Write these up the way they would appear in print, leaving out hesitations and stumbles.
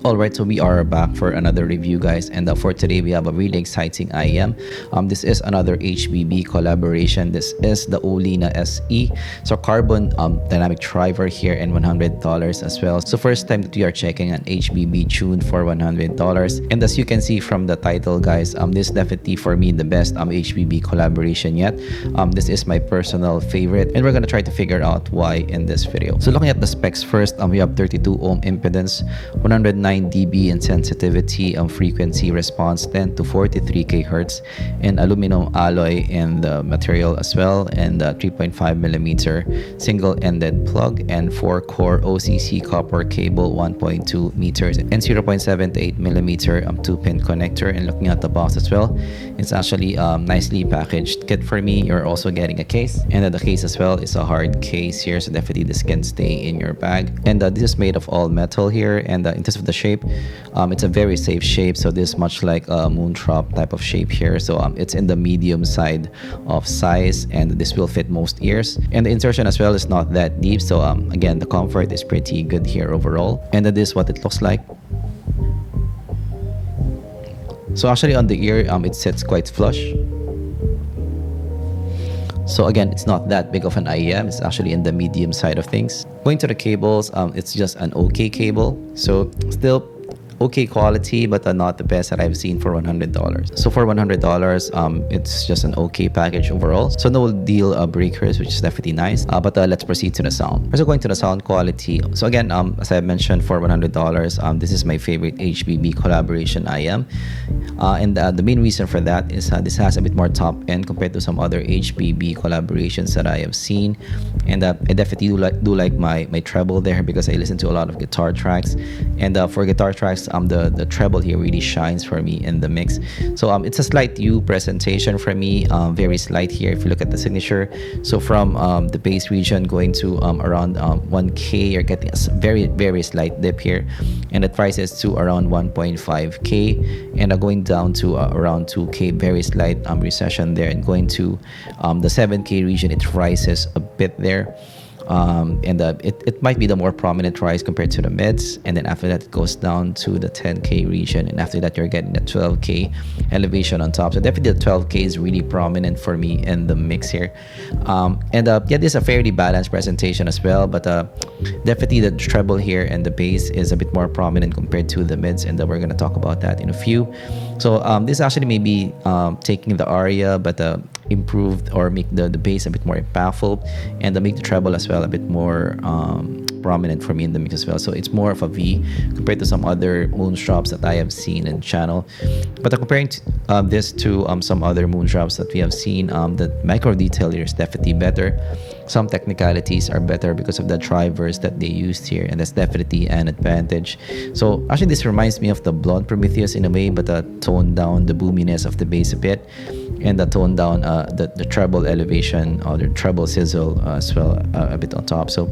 Alright, so we are back for another review, guys, and for today we have a really exciting IEM. This is another HBB collaboration. This is the Olina SE, so carbon dynamic driver here, and $100 as well. So first time that we are checking an HBB tune for $100, and as you can see from the title, guys, this is definitely for me the best HBB collaboration yet. This is my personal favorite, and we're gonna try to figure out why in this video. So looking at the specs first, we have 32 ohm impedance, 109 dB in sensitivity, frequency response 10 to 43 kHz, and aluminum alloy in the material as well, and 3.5 millimeter single-ended plug, and 4-core OCC copper cable 1.2 meters, and 0.78 millimeter 2-pin connector. And looking at the box as well, it's actually nicely packaged kit for me. You're also getting a case, and the case as well is a hard case here, so definitely this can stay in your bag. And this is made of all metal here, and in terms of the shape, it's a very safe shape. So this is much like a moontrap type of shape here. So it's in the medium side of size, and this will fit most ears. And the insertion as well is not that deep, so again, the comfort is pretty good here overall. And this is what it looks like. So actually on the ear, it sits quite flush. So again, it's not that big of an IEM. It's actually in the medium side of things. Going to the cables, it's just an okay cable. So still okay quality, but not the best that I've seen for $100. So for $100, it's just an okay package overall. So no deal breakers, which is definitely nice. But let's proceed to the sound. So going to the sound quality. So again, as I mentioned, for $100, this is my favorite HBB collaboration IEM. And the main reason for that is this has a bit more top end compared to some other HBB collaborations that I have seen. And I definitely do like my treble there, because I listen to a lot of guitar tracks. And for guitar tracks, the treble here really shines for me in the mix. So it's a slight U presentation for me, very slight here if you look at the signature. So from the bass region going to around 1K, you're getting a very slight dip here, and it rises to around 1.5K, and going down to around 2K, very slight recession there, and going to the 7K region, it rises a bit there. And it might be the more prominent rise compared to the mids, and then after that it goes down to the 10K region, and after that you're getting the 12K elevation on top. So definitely the 12K is really prominent for me in the mix here. Yeah, this is a fairly balanced presentation as well, but definitely the treble here and the bass is a bit more prominent compared to the mids, and we're going to talk about that in a few. So this actually may be taking the aria, but improved or make the bass a bit more impactful, and make the treble as well a bit more prominent for me in the mix as well. So it's more of a V compared to some other moonstraps that I have seen in the channel. But comparing this to some other moonstraps that we have seen, the micro detail here is definitely better. Some technicalities are better because of the drivers that they used here, and that's definitely an advantage. So actually this reminds me of the Blonde Prometheus in a way, but toned down the boominess of the bass a bit, and toned down the treble elevation, or the treble sizzle as well, a bit on top. So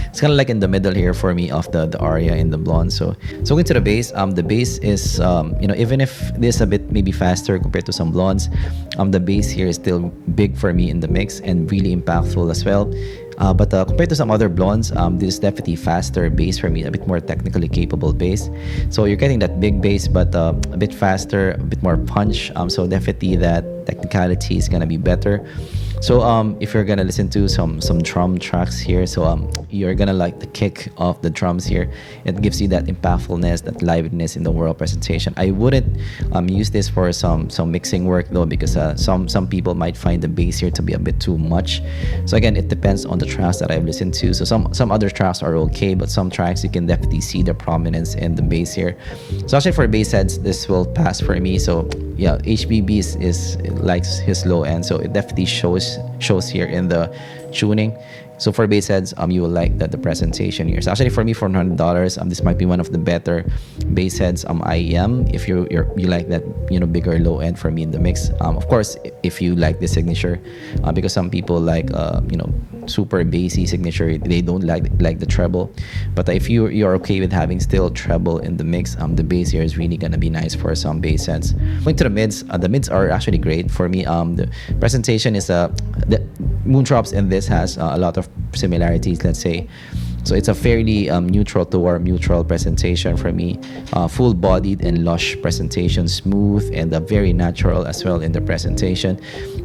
it's kind of like in the middle here for me of the aria in the Blonde. So going to the bass is even if this is a bit maybe faster compared to some Blondes, the bass here is still big for me in the mix and really impactful as well. But compared to some other Blondes, this is definitely faster bass for me, a bit more technically capable bass. So you're getting that big bass, but a bit faster, a bit more punch. So definitely that technicality is gonna be better. So if you're gonna listen to some drum tracks here, so you're gonna like the kick of the drums here. It gives you that impactfulness, that liveliness in the overall presentation. I wouldn't use this for some mixing work though, because some people might find the bass here to be a bit too much. So again, it depends on the tracks that I've listened to. So some other tracks are okay, but some tracks you can definitely see the prominence in the bass here. So actually for bass heads, this will pass for me. So yeah, HBB is likes his low end, so it definitely shows here in the tuning. So for bass heads, you will like the presentation here. So actually for me, for $100, this might be one of the better bass heads IEM if you like that bigger low end for me in the mix. Of course, if you like the signature, because some people like super bassy signature, they don't like the treble. But if you're okay with having still treble in the mix, the bass here is really gonna be nice for some bass heads. Going to the mids are actually great for me. The presentation is the moontrops in this has a lot of similarities, let's say. So it's a fairly neutral to warm neutral presentation for me. Full bodied and lush presentation, smooth and very natural as well in the presentation.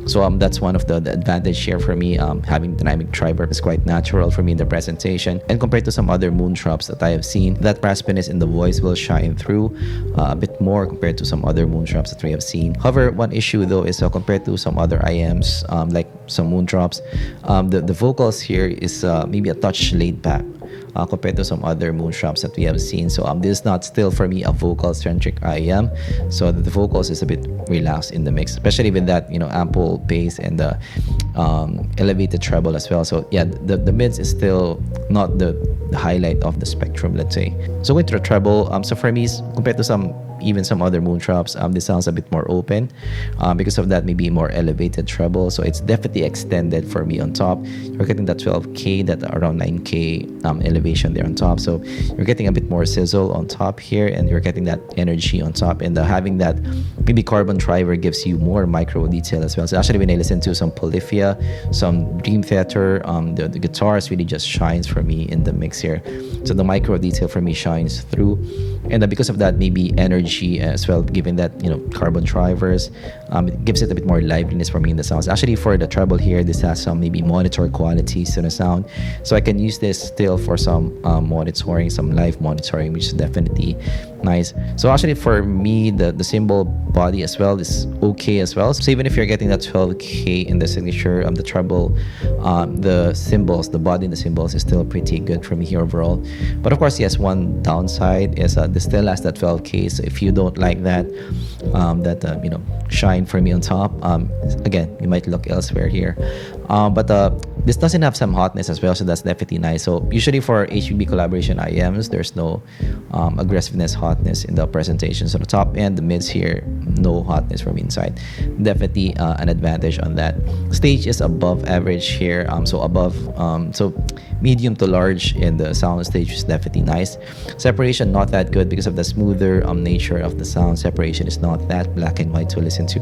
So that's one of the advantage here for me. Having dynamic tri-burp is quite natural for me in the presentation. And compared to some other moon drops that I have seen, that raspiness in the voice will shine through a bit more compared to some other moon drops that we have seen. However, one issue though is compared to some other IEMs, like some moon drops, the vocals here is maybe a touch laid back. Compared to some other moon drops that we have seen. So this is not still for me a vocal centric IEM. So the vocals is a bit relaxed in the mix, especially with that ample bass and the elevated treble as well. So yeah, the mids is still not the highlight of the spectrum, let's say. So with the treble, so for me, compared to even some other moon drops, this sounds a bit more open. Because of that, maybe more elevated treble. So it's definitely extended for me on top. You're getting that 12K, that around 9K elevation there on top. So you're getting a bit more sizzle on top here, and you're getting that energy on top. And having that maybe carbon driver gives you more micro detail as well. So actually, when I listen to some Polyphia, some Dream Theater, the guitars really just shines for me in the mix here. So the micro detail for me shines through. And because of that, maybe energy as well, given that carbon drivers, it gives it a bit more liveliness for me in the sounds. Actually, for the treble here, this has some maybe monitor qualities to the sound, so I can use this still for some monitoring, some live monitoring, which is definitely nice. So actually, for me, the cymbal body as well is okay as well. So even if you're getting that 12K in the signature, the treble, the cymbals, the body and the cymbals is still pretty good for me here overall. But of course, yes, one downside is this still has that 12K. So if you don't like that, shine for me on top, again, you might look elsewhere here. But this doesn't have some hotness as well, so that's definitely nice. So usually for HBB collaboration IEMs, there's no aggressiveness, hotness in the presentation. So the top end, the mids here, no hotness from inside. Definitely an advantage on that. Stage is above average here, so above, so medium to large in the sound stage is definitely nice. Separation not that good because of the smoother nature of the sound. Separation is not that black and white to listen to.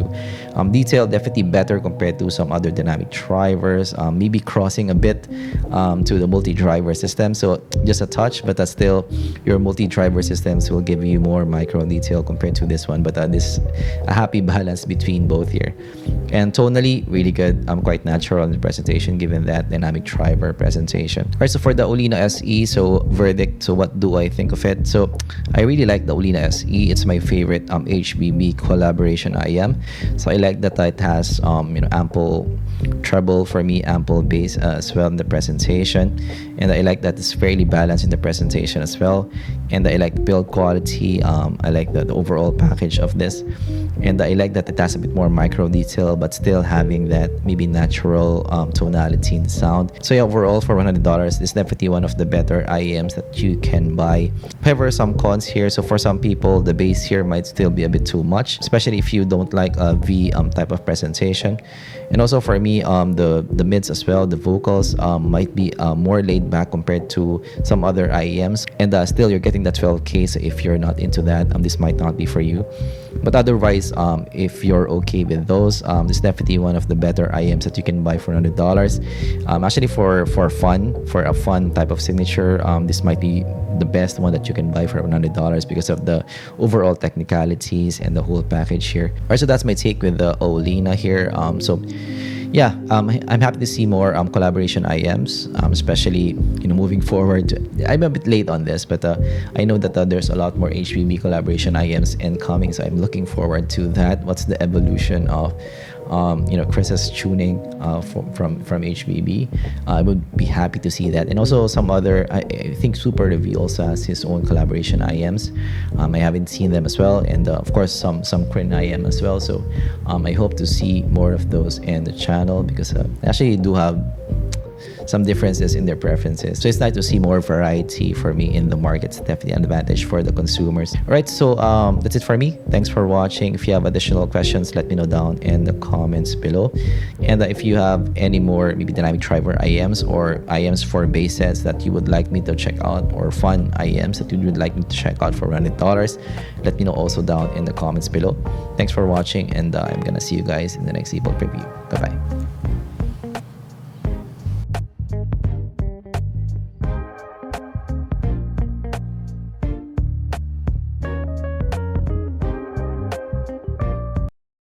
Detail definitely better compared to some other dynamic drivers, maybe crossing a bit to the multi-driver system, so just a touch, but that's still your multi-driver systems will give you more micro detail compared to this one. But this a happy balance between both here. And tonally, really good. Quite natural in the presentation given that dynamic driver presentation. Alright, so for the Olina SE, so verdict, so what do I think of it? So I really like the Olina SE. It's my favorite HBB collaboration IEM. So I like that it has ample treble for me, ample bass as well in the presentation, and I like that it's fairly balanced in the presentation as well. And I like the build quality. I like the overall package of this, and I like that it has a bit more micro detail but still having that maybe natural tonality in the sound. So yeah, overall for $100, this is definitely one of the better IEMs that you can buy. However, some cons here. So for some people, the bass here might still be a bit too much, especially if you don't like a V type of presentation. And also for me, the mids as well, the vocals might be more laid back compared to some other IEMs, and still you're getting that 12K. So if you're not into that, this might not be for you. But otherwise, if you're okay with those, this is definitely one of the better IEMs that you can buy for $100. Actually, for a fun type of signature, this might be the best one that you can buy for $100 because of the overall technicalities and the whole package here. Alright, so that's my take with the Olina here. So yeah, I'm happy to see more collaboration IEMs, especially moving forward. I'm a bit late on this, but I know that there's a lot more HBB collaboration IEMs incoming, so I'm looking forward to that. What's the evolution of Chris's tuning from HBB? I would be happy to see that. And also some other, I think Super Review also has his own collaboration IEMs. I haven't seen them as well, and of course some Crin IEM as well. So I hope to see more of those in the channel because I actually do have some differences in their preferences. So it's nice to see more variety for me in the market. It's definitely an advantage for the consumers. All right, so that's it for me. Thanks for watching. If you have additional questions, let me know down in the comments below. And if you have any more maybe dynamic driver IEMs or IEMs for bass sets that you would like me to check out, or fun IEMs that you would like me to check out for $100, let me know also down in the comments below. Thanks for watching, and I'm gonna see you guys in the next zpolt preview. Bye bye.